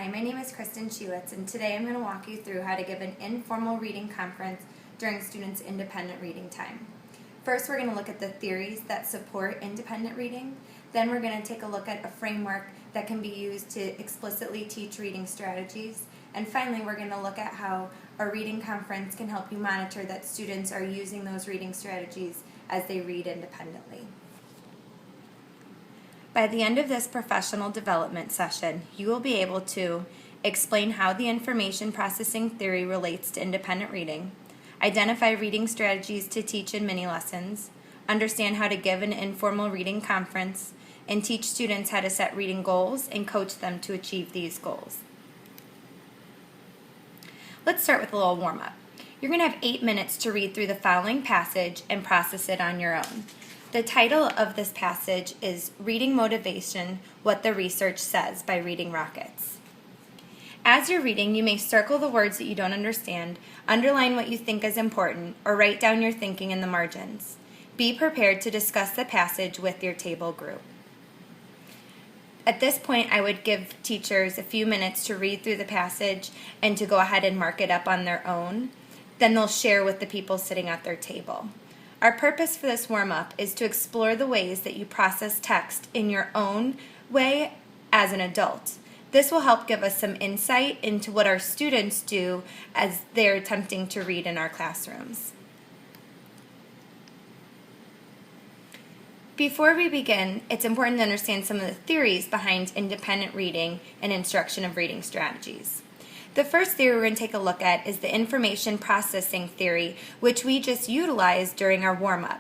Hi, my name is Kristen Schiewitz, and today I'm going to walk you through how to give an informal reading conference during students' independent reading time. First, we're going to look at the theories that support independent reading. Then we're going to take a look at a framework that can be used to explicitly teach reading strategies. And finally, we're going to look at how a reading conference can help you monitor that students are using those reading strategies as they read independently. By the end of this professional development session, you will be able to explain how the information processing theory relates to independent reading, identify reading strategies to teach in mini lessons, understand how to give an informal reading conference, and teach students how to set reading goals and coach them to achieve these goals. Let's start with a little warm-up. You're going to have 8 minutes to read through the following passage and process it on your own. The title of this passage is Reading Motivation, What the Research Says by Reading Rockets. As you're reading, you may circle the words that you don't understand, underline what you think is important, or write down your thinking in the margins. Be prepared to discuss the passage with your table group. At this point, I would give teachers a few minutes to read through the passage and to go ahead and mark it up on their own. Then they'll share with the people sitting at their table. Our purpose for this warm-up is to explore the ways that you process text in your own way as an adult. This will help give us some insight into what our students do as they're attempting to read in our classrooms. Before we begin, it's important to understand some of the theories behind independent reading and instruction of reading strategies. The first theory we're going to take a look at is the information processing theory, which we just utilized during our warm-up.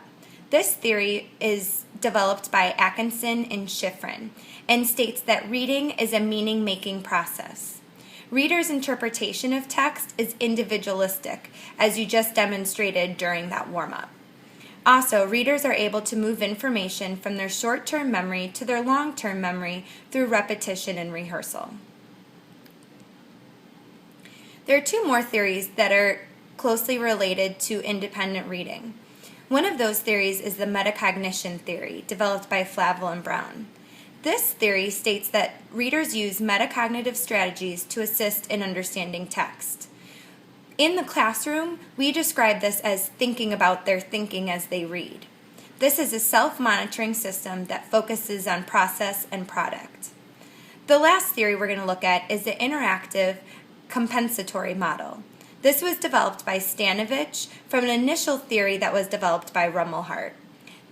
This theory is developed by Atkinson and Shiffrin and states that reading is a meaning-making process. Readers' interpretation of text is individualistic, as you just demonstrated during that warm-up. Also, readers are able to move information from their short-term memory to their long-term memory through repetition and rehearsal. There are two more theories that are closely related to independent reading. One of those theories is the metacognition theory, developed by Flavel and Brown. This theory states that readers use metacognitive strategies to assist in understanding text. In the classroom, we describe this as thinking about their thinking as they read. This is a self-monitoring system that focuses on process and product. The last theory we're going to look at is the interactive compensatory model. This was developed by Stanovich from an initial theory that was developed by Rumelhart.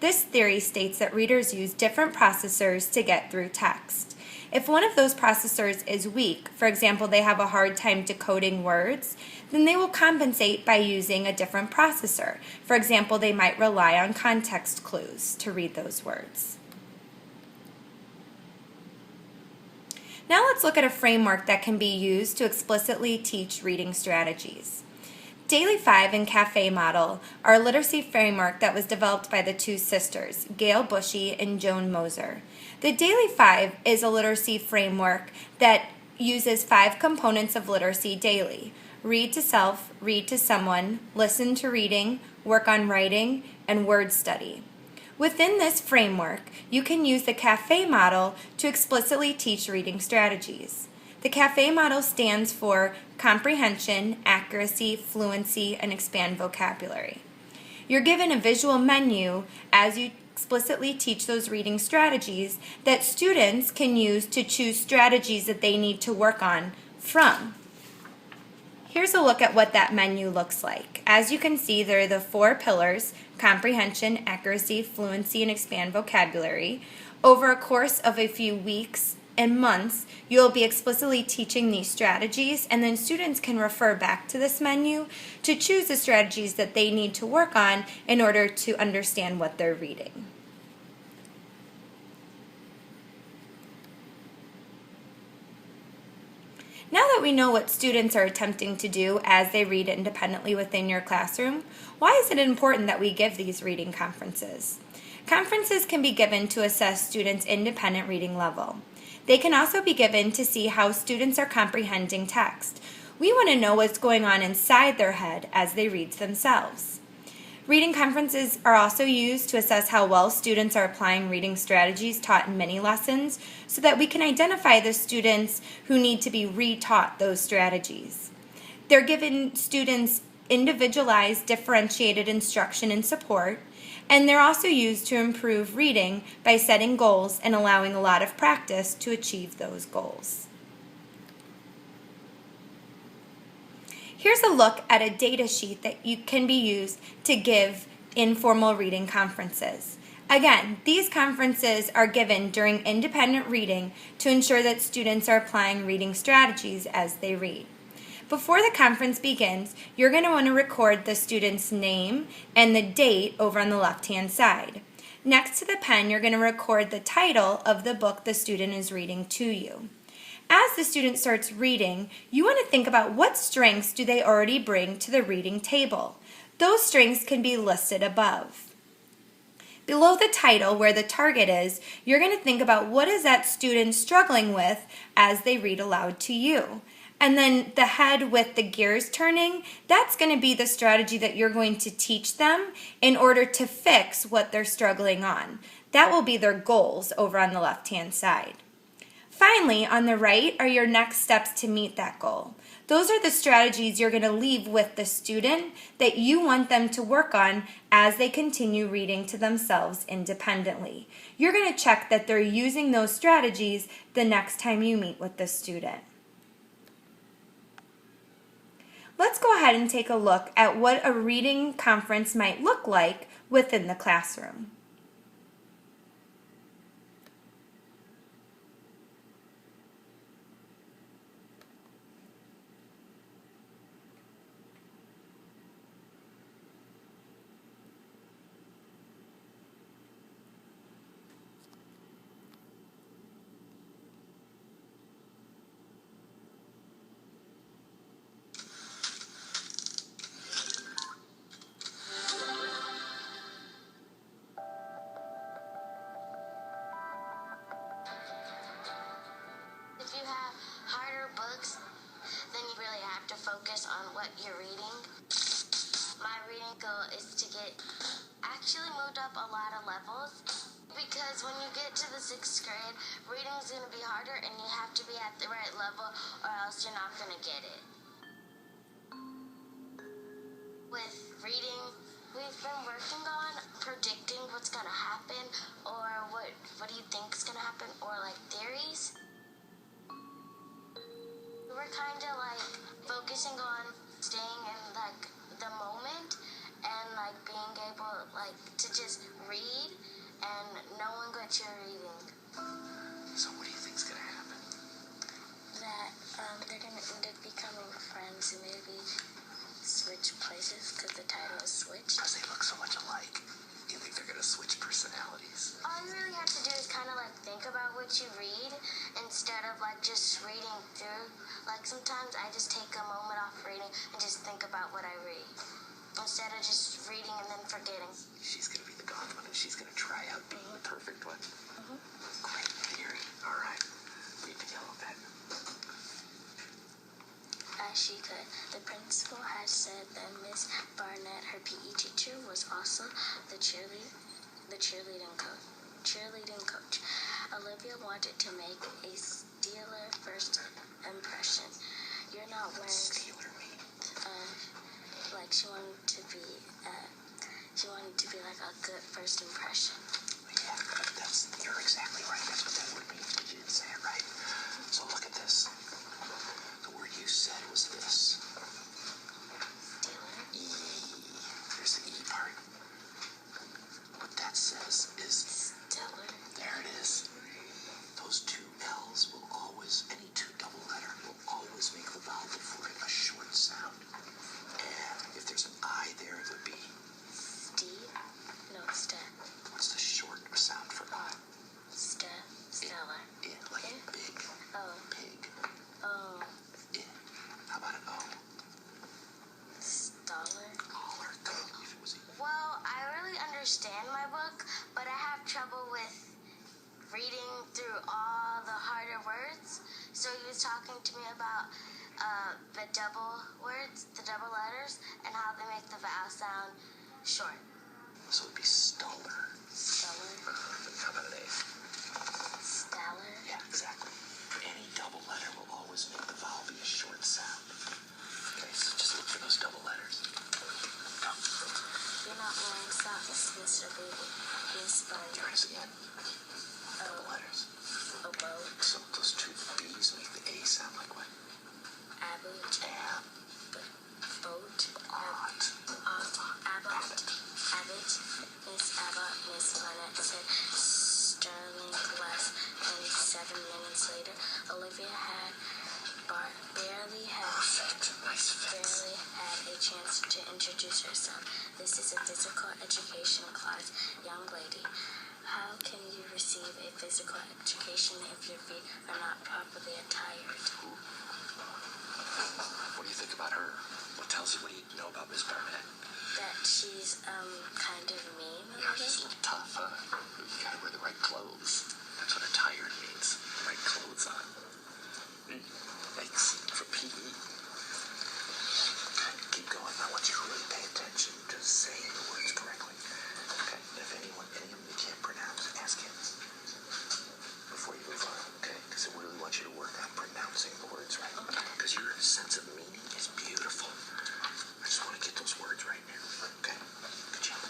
This theory states that readers use different processors to get through text. If one of those processors is weak, for example, they have a hard time decoding words, then they will compensate by using a different processor. For example, they might rely on context clues to read those words. Now let's look at a framework that can be used to explicitly teach reading strategies. Daily 5 and Cafe Model are a literacy framework that was developed by the two sisters, Gail Bushy and Joan Moser. The Daily 5 is a literacy framework that uses 5 components of literacy daily: read to self, read to someone, listen to reading, work on writing, and word study. Within this framework, you can use the CAFE model to explicitly teach reading strategies. The CAFE model stands for comprehension, accuracy, fluency, and expand vocabulary. You're given a visual menu as you explicitly teach those reading strategies that students can use to choose strategies that they need to work on from. Here's a look at what that menu looks like. As you can see, there are the 4 pillars: comprehension, accuracy, fluency, and expand vocabulary. Over a course of a few weeks and months, you'll be explicitly teaching these strategies, and then students can refer back to this menu to choose the strategies that they need to work on in order to understand what they're reading. Now that we know what students are attempting to do as they read independently within your classroom, why is it important that we give these reading conferences? Conferences can be given to assess students' independent reading level. They can also be given to see how students are comprehending text. We want to know what's going on inside their head as they read themselves. Reading conferences are also used to assess how well students are applying reading strategies taught in many lessons so that we can identify the students who need to be retaught those strategies. They're given students individualized, differentiated instruction and support, and they're also used to improve reading by setting goals and allowing a lot of practice to achieve those goals. Here's a look at a data sheet that can be used to give informal reading conferences. Again, these conferences are given during independent reading to ensure that students are applying reading strategies as they read. Before the conference begins, you're going to want to record the student's name and the date over on the left-hand side. Next to the pen, you're going to record the title of the book the student is reading to you. As the student starts reading, you want to think about what strengths do they already bring to the reading table. Those strengths can be listed above. Below the title, where the target is, you're going to think about what is that student struggling with as they read aloud to you. And then the head with the gears turning, that's going to be the strategy that you're going to teach them in order to fix what they're struggling on. That will be their goals over on the left-hand side. Finally, on the right are your next steps to meet that goal. Those are the strategies you're going to leave with the student that you want them to work on as they continue reading to themselves independently. You're going to check that they're using those strategies the next time you meet with the student. Let's go ahead and take a look at what a reading conference might look like within the classroom. If you have harder books, then you really have to focus on what you're reading. My reading goal is to get actually moved up a lot of levels, because when you get to the 6th grade, reading is going to be harder and you have to be at the right level or else you're not going to get it. With reading, we've been working on predicting what's going to happen, or what do you think is going to happen, or like theories. We're kind of like focusing on staying in like the moment and like being able like to just read and knowing what you're reading. So what do you think's gonna happen? That they're gonna end up becoming friends and maybe switch places because the title is switched. Because they look so much alike. You think they're gonna switch personalities? All you really have to do is kind of like think about what you read instead of like just reading through. Like sometimes I just take a moment off reading and just think about what I read instead of just reading and then forgetting. She's gonna be the gone one and she's gonna try out being the perfect one. Great theory. All right. Read the yellow pen. As she could. The principal had said that Miss Barnett, her PE teacher, was also the cheerleading coach. Olivia wanted to make a stellar first impression. You're not wearing Steeler mean? like she wanted to be like a good first impression. Yeah, you're exactly right. That's what that word means, but you didn't say it right. So look at this. The word you said was this. Stellar. E. There's the E part. What that says is Stellar. there it is. Those two L's will always, any two double letter will always make the vowel before it a short sound. And if there's an I there, it would be Steve. No, step. what's the short sound for I? Step. Stellar. It, like big, Oh. pig. Oh. It. How about an O? Staller. Collar. Good. If it was a Well, I really understand my book, but I have trouble with reading through all the harder words. So he was talking to me about the double words, the double letters, and how they make the vowel sound Short. So it'd be Stuller. Stellar. How about an A? Stellar. Yeah, exactly. Any double letter will always make the vowel be a short sound. Okay, so just look for those double letters. Go. You're not wearing socks, Mr. Baby. Yes, There but it is again. Double letters. a boat. So those two B's make the A sound like what? Abbott. Ab. Boat. Ot. Abbott. Abbott. Miss Abbott. Miss Barnett said Sterling less than 7 minutes later. Olivia had barely had Nice fix. barely had a chance to introduce herself. This is a physical education class, young lady. How can you receive a physical education if your feet are not properly attired? What do you think about her? What do you know about Miss Barnett? That she's kind of mean. Yeah, she's a little tough, huh? You gotta wear the right clothes. That's what attired means. Right clothes on. Thanks for PE. Okay, keep going. I want you to really pay attention to saying the words correctly. Okay, and if any of them you can't pronounce, ask him before you move on, okay? Because I really want you to work on pronouncing the words right. Because your sense of meaning is beautiful. I just want to get those words right now. Okay? Good job.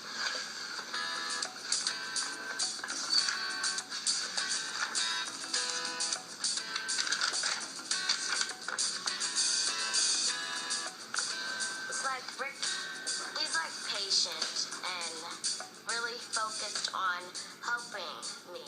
It's like Rick, he's like patient and really focused on helping me.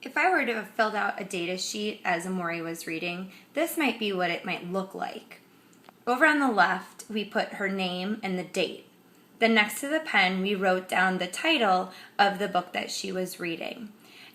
If I were to have filled out a data sheet as Amori was reading, this might be what it might look like. Over on the left, we put her name and the date. Then next to the pen, we wrote down the title of the book that she was reading.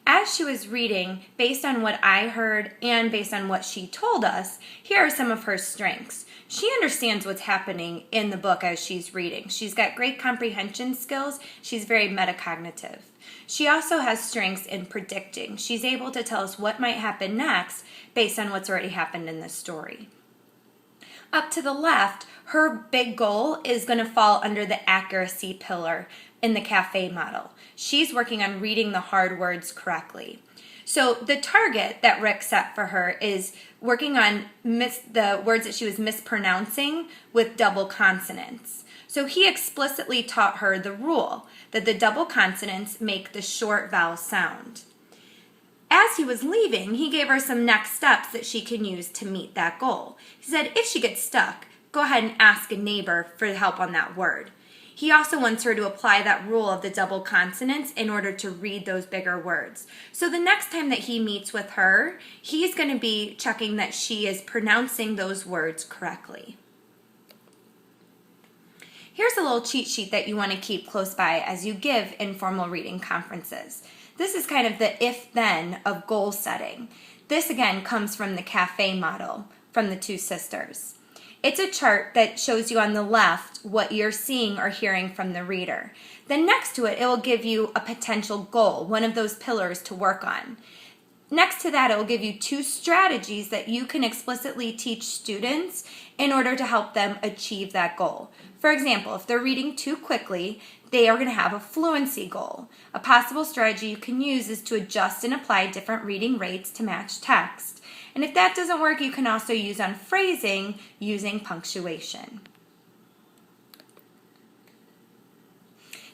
As she was reading, based on what I heard and based on what she told us, here are some of her strengths. She understands what's happening in the book as she's reading. She's got great comprehension skills. She's very metacognitive. She also has strengths in predicting. She's able to tell us what might happen next based on what's already happened in the story. Up to the left, her big goal is going to fall under the accuracy pillar in the cafe model. She's working on reading the hard words correctly. So the target that Rick set for her is working on the words that she was mispronouncing with double consonants. So he explicitly taught her the rule that the double consonants make the short vowel sound. As he was leaving, he gave her some next steps that she can use to meet that goal. He said, if she gets stuck, go ahead and ask a neighbor for help on that word. He also wants her to apply that rule of the double consonants in order to read those bigger words. So the next time that he meets with her, he's going to be checking that she is pronouncing those words correctly. Here's a little cheat sheet that you want to keep close by as you give informal reading conferences. This is kind of the if-then of goal setting. This again comes from the cafe model from the two sisters. It's a chart that shows you on the left what you're seeing or hearing from the reader. Then next to it, it will give you a potential goal, one of those pillars to work on. Next to that, it will give you two strategies that you can explicitly teach students in order to help them achieve that goal. For example, if they're reading too quickly, they are going to have a fluency goal. A possible strategy you can use is to adjust and apply different reading rates to match text. And if that doesn't work, you can also use on phrasing using punctuation.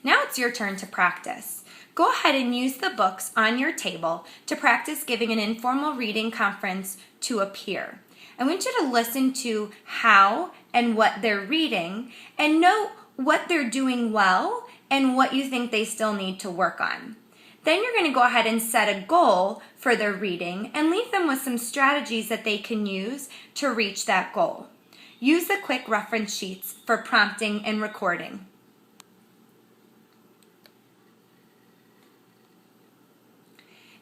Now it's your turn to practice. Go ahead and use the books on your table to practice giving an informal reading conference to a peer. I want you to listen to how and what they're reading and note what they're doing well and what you think they still need to work on. Then you're going to go ahead and set a goal for their reading and leave them with some strategies that they can use to reach that goal. Use the quick reference sheets for prompting and recording.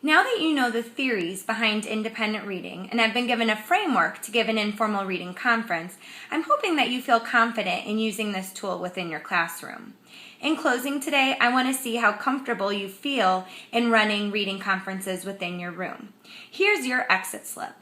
Now that you know the theories behind independent reading and have been given a framework to give an informal reading conference, I'm hoping that you feel confident in using this tool within your classroom. In closing today, I want to see how comfortable you feel in running reading conferences within your room. Here's your exit slip.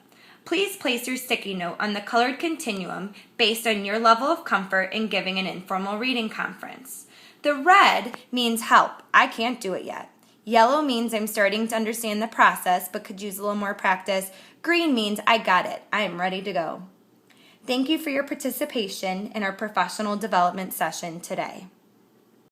Please place your sticky note on the colored continuum based on your level of comfort in giving an informal reading conference. The red means help, I can't do it yet. Yellow means I'm starting to understand the process but could use a little more practice. Green means I got it, I am ready to go. Thank you for your participation in our professional development session today.